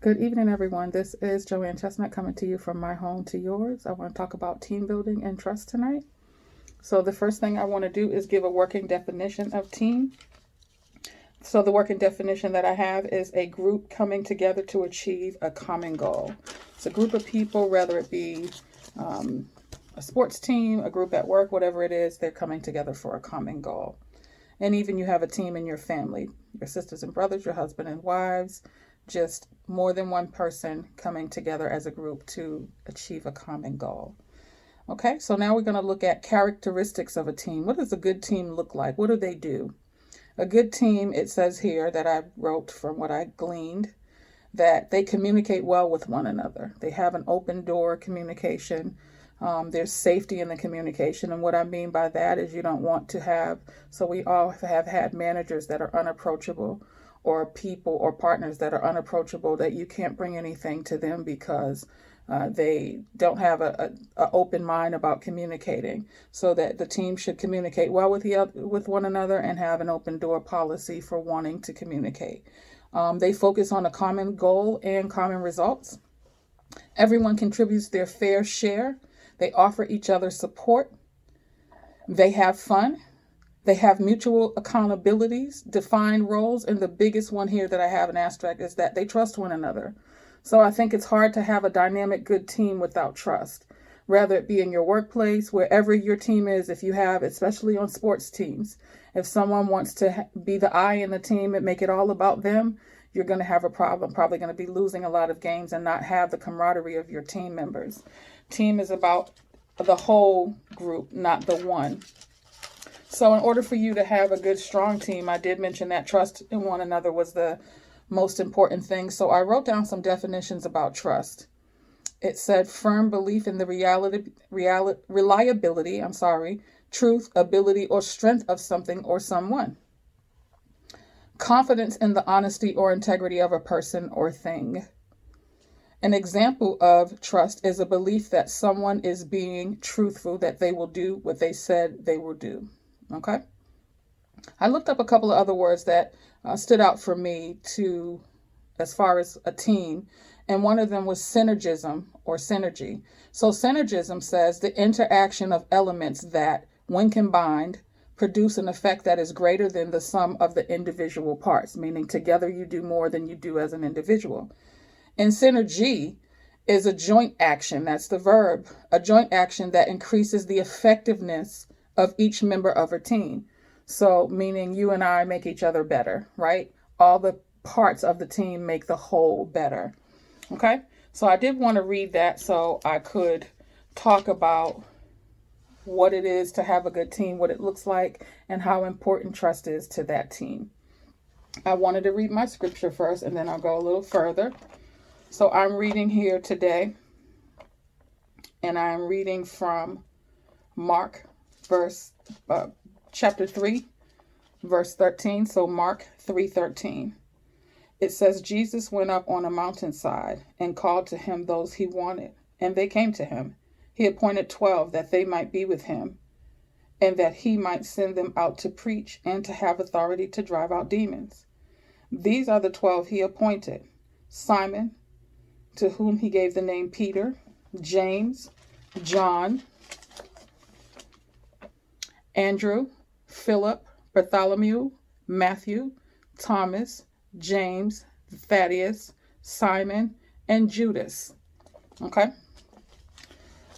Good evening, everyone. This is Joanne Chestnut coming to you from my home to yours. I want to talk about team building and trust tonight. So the first thing I want to do is give a working definition of team. So the working definition that I have is a group coming together to achieve a common goal. It's a group of people, whether it be a sports team, a group at work, whatever it is, they're coming together for a common goal. And even you have a team in your family, your sisters and brothers, your husband and wives, just more than one person coming together as a group to achieve a common goal. Okay, so now we're going to look at characteristics of a team. What does a good team look like? What do they do? A good team, it says here that I wrote from what I gleaned, that they communicate well with one another. They have an open door communication. There's safety in the communication. And what I mean by that is you don't want to have, so we all have had managers that are unapproachable, or people or partners that are unapproachable, that you can't bring anything to them because they don't have a open mind about communicating. So that the team should communicate well with one another and have an open door policy for wanting to communicate. They focus on a common goal and common results. Everyone contributes their fair share. They offer each other support. They have fun. They have mutual accountabilities, defined roles, and the biggest one here that I have an asterisk is that they trust one another. So I think it's hard to have a dynamic, good team without trust. Whether it be in your workplace, wherever your team is, if you have, especially on sports teams, if someone wants to be the eye in the team and make it all about them, you're going to have a problem, probably going to be losing a lot of games and not have the camaraderie of your team members. Team is about the whole group, not the one. So in order for you to have a good, strong team, I did mention that trust in one another was the most important thing. So I wrote down some definitions about trust. It said firm belief in the reliability, truth, ability, or strength of something or someone. Confidence in the honesty or integrity of a person or thing. An example of trust is a belief that someone is being truthful, that they will do what they said they will do. Okay. I looked up a couple of other words that stood out for me as far as a team. And one of them was synergism or synergy. So synergism says the interaction of elements that, when combined, produce an effect that is greater than the sum of the individual parts, meaning together you do more than you do as an individual. And synergy is a joint action. That's the verb, a joint action that increases the effectiveness of each member of a team. So meaning you and I make each other better, right? All the parts of the team make the whole better. Okay. So I did want to read that so I could talk about what it is to have a good team, what it looks like, and how important trust is to that team. I wanted to read my scripture first, and then I'll go a little further. So I'm reading here today, and I'm reading from Mark chapter 3, verse 13. So Mark 3:13. It says, Jesus went up on a mountainside and called to him those he wanted, and they came to him. He appointed 12 that they might be with him, and that he might send them out to preach and to have authority to drive out demons. These are the 12 he appointed: Simon, to whom he gave the name Peter, James, John, Andrew, Philip, Bartholomew, Matthew, Thomas, James, Thaddeus, Simon, and Judas. Okay.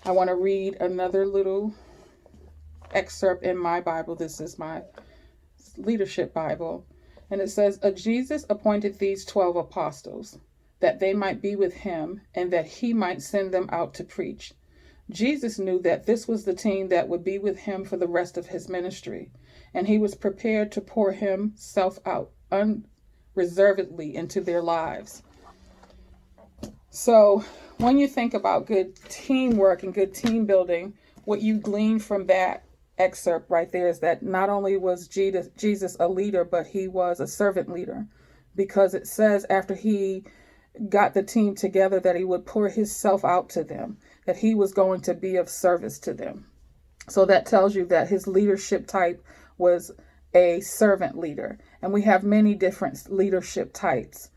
I want to read another little excerpt in my Bible. This is my leadership Bible. And it says, Jesus appointed these 12 apostles, that they might be with him, and that he might send them out to preach. Jesus knew that this was the team that would be with him for the rest of his ministry, and he was prepared to pour himself out unreservedly into their lives. So when you think about good teamwork and good team building, what you glean from that excerpt right there is that not only was Jesus a leader, but he was a servant leader, because it says after he got the team together that he would pour himself out to them, that he was going to be of service to them. So that tells you that his leadership type was a servant leader. And we have many different leadership types.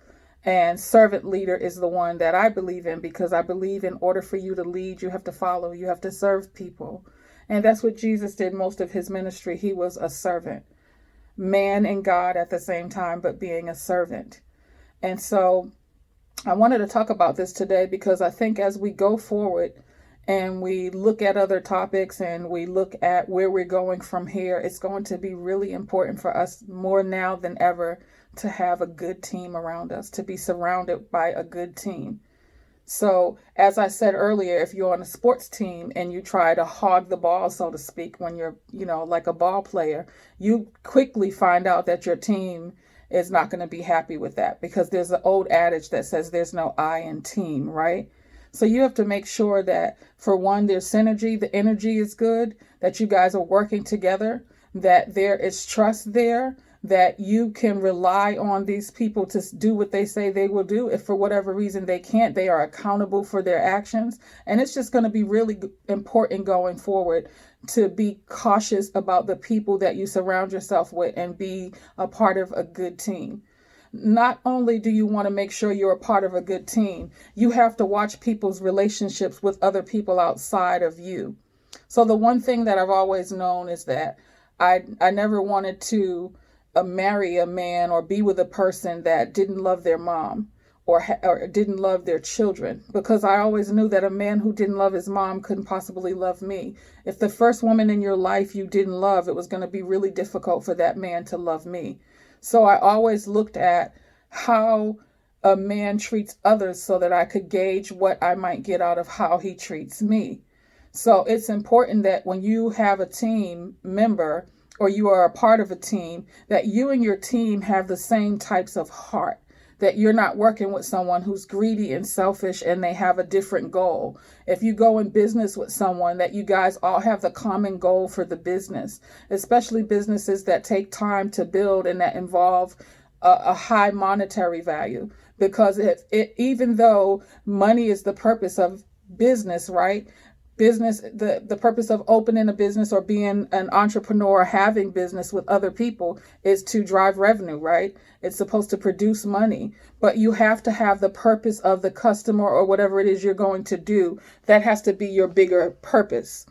And servant leader is the one that I believe in, because I believe in order for you to lead, you have to follow, you have to serve people. And that's what Jesus did most of his ministry. He was a servant, man and God at the same time, but being a servant. And so I wanted to talk about this today because I think as we go forward and we look at other topics and we look at where we're going from here, it's going to be really important for us more now than ever to have a good team around us, to be surrounded by a good team. So as I said earlier, if you're on a sports team and you try to hog the ball, so to speak, when you're, like a ball player, you quickly find out that your team is not going to be happy with that, because there's an old adage that says there's no I in team, right? So you have to make sure that, for one, there's synergy, the energy is good, that you guys are working together, that there is trust there, that you can rely on these people to do what they say they will do. If for whatever reason they can't, they are accountable for their actions. And it's just going to be really important going forward to be cautious about the people that you surround yourself with and be a part of a good team. Not only do you want to make sure you're a part of a good team, you have to watch people's relationships with other people outside of you. So the one thing that I've always known is that I never wanted to marry a man or be with a person that didn't love their mom or didn't love their children, because I always knew that a man who didn't love his mom couldn't possibly love me. If the first woman in your life you didn't love, it was going to be really difficult for that man to love me. So I always looked at how a man treats others so that I could gauge what I might get out of how he treats me. So it's important that when you have a team member or you are a part of a team, that you and your team have the same types of heart, that you're not working with someone who's greedy and selfish and they have a different goal. If you go in business with someone, that you guys all have the common goal for the business, especially businesses that take time to build and that involve a high monetary value. Because even though money is the purpose of business, right? Business, the purpose of opening a business or being an entrepreneur, having business with other people, is to drive revenue, right? It's supposed to produce money, but you have to have the purpose of the customer or whatever it is you're going to do. That has to be your bigger purpose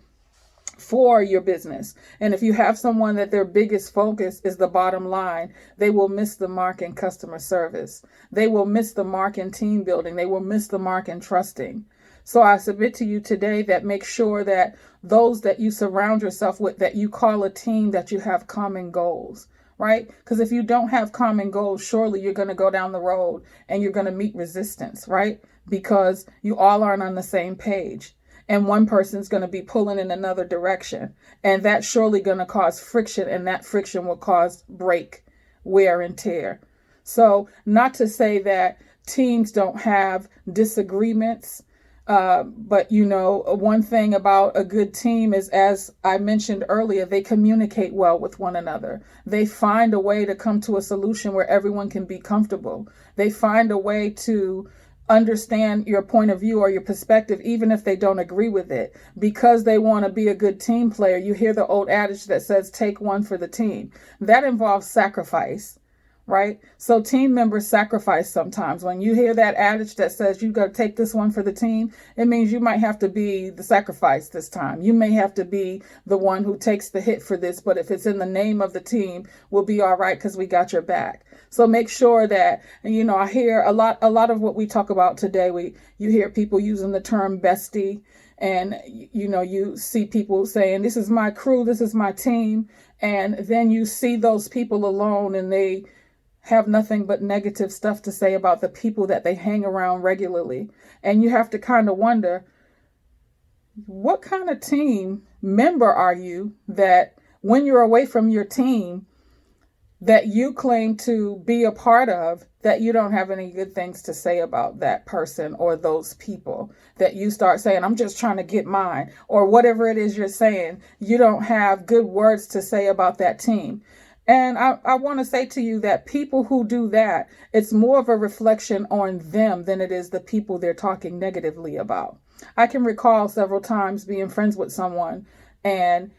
for your business. And if you have someone that their biggest focus is the bottom line, they will miss the mark in customer service. They will miss the mark in team building. They will miss the mark in trusting. So I submit to you today that make sure that those that you surround yourself with, that you call a team, that you have common goals, right? Because if you don't have common goals, surely you're going to go down the road and you're going to meet resistance, right? Because you all aren't on the same page. And one person's going to be pulling in another direction. And that's surely going to cause friction, and that friction will cause wear and tear. So not to say that teams don't have disagreements, but one thing about a good team is, as I mentioned earlier, they communicate well with one another. They find a way to come to a solution where everyone can be comfortable. They find a way to understand your point of view or your perspective, even if they don't agree with it, because they want to be a good team player. You hear the old adage that says, take one for the team. That involves sacrifice. Right? So team members sacrifice sometimes. When you hear that adage that says you got to take this one for the team, it means you might have to be the sacrifice this time. You may have to be the one who takes the hit for this, but if it's in the name of the team, we'll be all right because we got your back. So make sure that, I hear a lot of what we talk about today. You hear people using the term bestie, and you see people saying, this is my crew, this is my team. And then you see those people alone and they have nothing but negative stuff to say about the people that they hang around regularly. And you have to kind of wonder, what kind of team member are you that when you're away from your team that you claim to be a part of, that you don't have any good things to say about that person or those people, that you start saying, I'm just trying to get mine, or whatever it is you're saying, you don't have good words to say about that team. And I want to say to you that people who do that, it's more of a reflection on them than it is the people they're talking negatively about. I can recall several times being friends with someone, and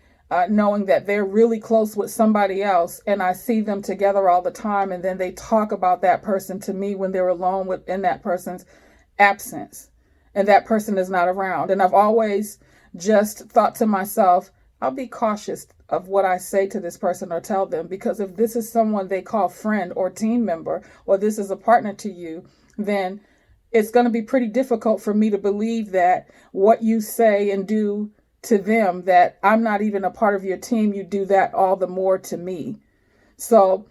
knowing that they're really close with somebody else, and I see them together all the time, and then they talk about that person to me when they're alone within that person's absence, and that person is not around. And I've always just thought to myself, I'll be cautious of what I say to this person or tell them, because if this is someone they call friend or team member, or this is a partner to you, then it's going to be pretty difficult for me to believe that what you say and do to them, that I'm not even a part of your team, you do that all the more to me. So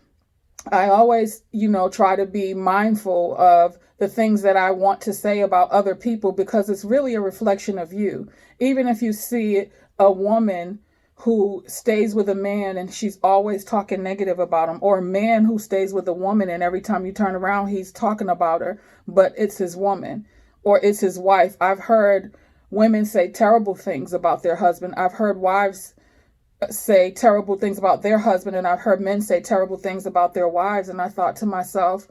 I always, try to be mindful of the things that I want to say about other people, because it's really a reflection of you. Even if you see a woman who stays with a man and she's always talking negative about him, or a man who stays with a woman and every time you turn around, he's talking about her, but it's his woman or it's his wife. I've heard women say terrible things about their husband. I've heard wives say terrible things about their husband, and I've heard men say terrible things about their wives. And I thought to myself,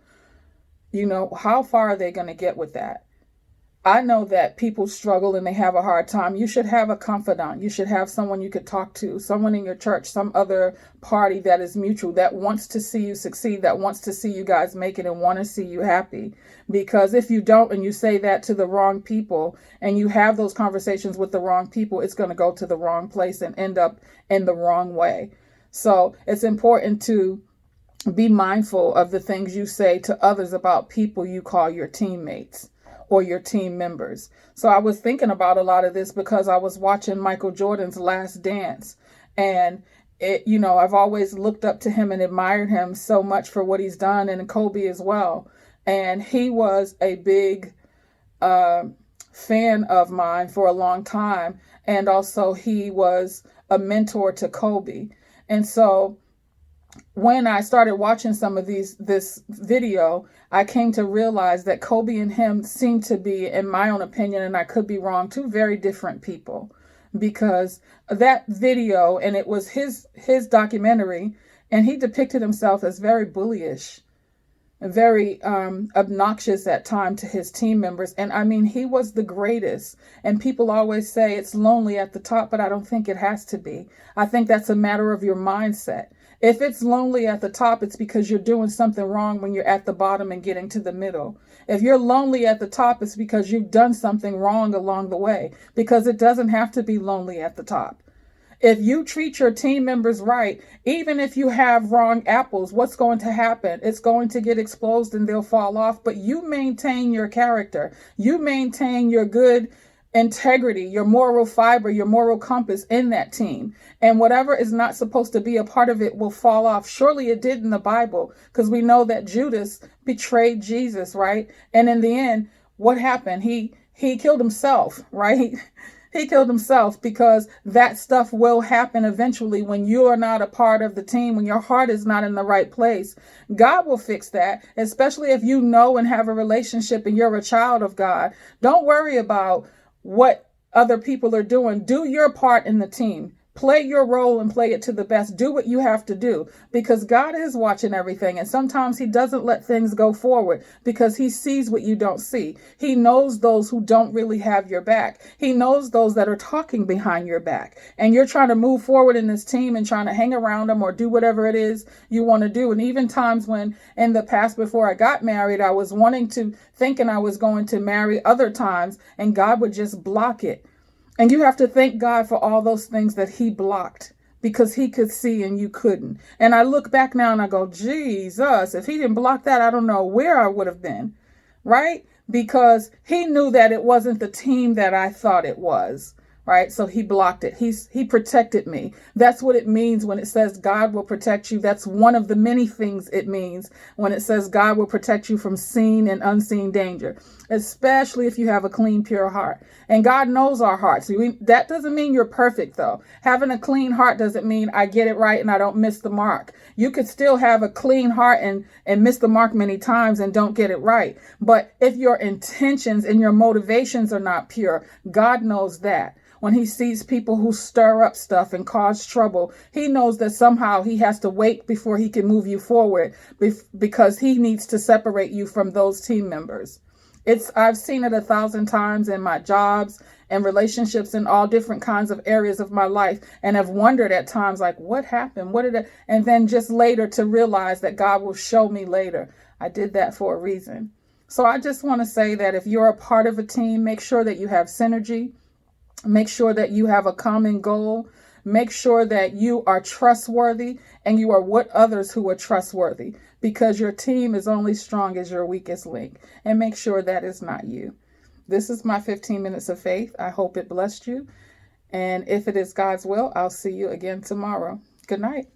how far are they going to get with that? I know that people struggle and they have a hard time. You should have a confidant. You should have someone you could talk to, someone in your church, some other party that is mutual, that wants to see you succeed, that wants to see you guys make it and want to see you happy. Because if you don't, and you say that to the wrong people, and you have those conversations with the wrong people, it's going to go to the wrong place and end up in the wrong way. So it's important to be mindful of the things you say to others about people you call your teammates or your team members. So I was thinking about a lot of this because I was watching Michael Jordan's Last Dance, and I've always looked up to him and admired him so much for what he's done, and Kobe as well. And he was a big fan of mine for a long time, and also he was a mentor to Kobe. And so when I started watching some of this video, I came to realize that Kobe and him seem to be, in my own opinion, and I could be wrong, two very different people. Because that video, and it was his documentary, and he depicted himself as very bullyish and very obnoxious at times to his team members. And I mean, he was the greatest. And people always say it's lonely at the top, but I don't think it has to be. I think that's a matter of your mindset. If it's lonely at the top, it's because you're doing something wrong when you're at the bottom and getting to the middle. If you're lonely at the top, it's because you've done something wrong along the way, because it doesn't have to be lonely at the top. If you treat your team members right, even if you have wrong apples, what's going to happen? It's going to get exposed and they'll fall off, but you maintain your character. You maintain your good integrity, your moral fiber, your moral compass in that team. And whatever is not supposed to be a part of it will fall off. Surely it did in the Bible, because we know that Judas betrayed Jesus, right? And in the end, what happened? He killed himself, right? He killed himself, because that stuff will happen eventually when you are not a part of the team, when your heart is not in the right place. God will fix that, especially if you know and have a relationship and you're a child of God. Don't worry about what other people are doing. Do your part in the team. Play your role and play it to the best. Do what you have to do, because God is watching everything. And sometimes he doesn't let things go forward because he sees what you don't see. He knows those who don't really have your back. He knows those that are talking behind your back. And you're trying to move forward in this team and trying to hang around them or do whatever it is you want to do. And even times when in the past, before I got married, I was thinking I was going to marry other times, and God would just block it. And you have to thank God for all those things that he blocked, because he could see and you couldn't. And I look back now and I go, Jesus, if he didn't block that, I don't know where I would have been, right? Because he knew that it wasn't the team that I thought it was, right? So he blocked it. He protected me. That's what it means when it says God will protect you. That's one of the many things it means when it says God will protect you from seen and unseen danger, especially if you have a clean, pure heart. And God knows our hearts. That doesn't mean you're perfect, though. Having a clean heart doesn't mean I get it right and I don't miss the mark. You could still have a clean heart and miss the mark many times and don't get it right. But if your intentions and your motivations are not pure, God knows that. When he sees people who stir up stuff and cause trouble, he knows that somehow he has to wait before he can move you forward, because he needs to separate you from those team members. I've seen it 1,000 times in my jobs and relationships in all different kinds of areas of my life, and have wondered at times, like, what happened? What did it? And then just later to realize that God will show me later, I did that for a reason. So I just want to say that if you're a part of a team, make sure that you have synergy. Make sure that you have a common goal. Make sure that you are trustworthy and you are with others who are trustworthy, because your team is only strong as your weakest link. And make sure that is not you. This is my 15 minutes of faith. I hope it blessed you. And if it is God's will, I'll see you again tomorrow. Good night.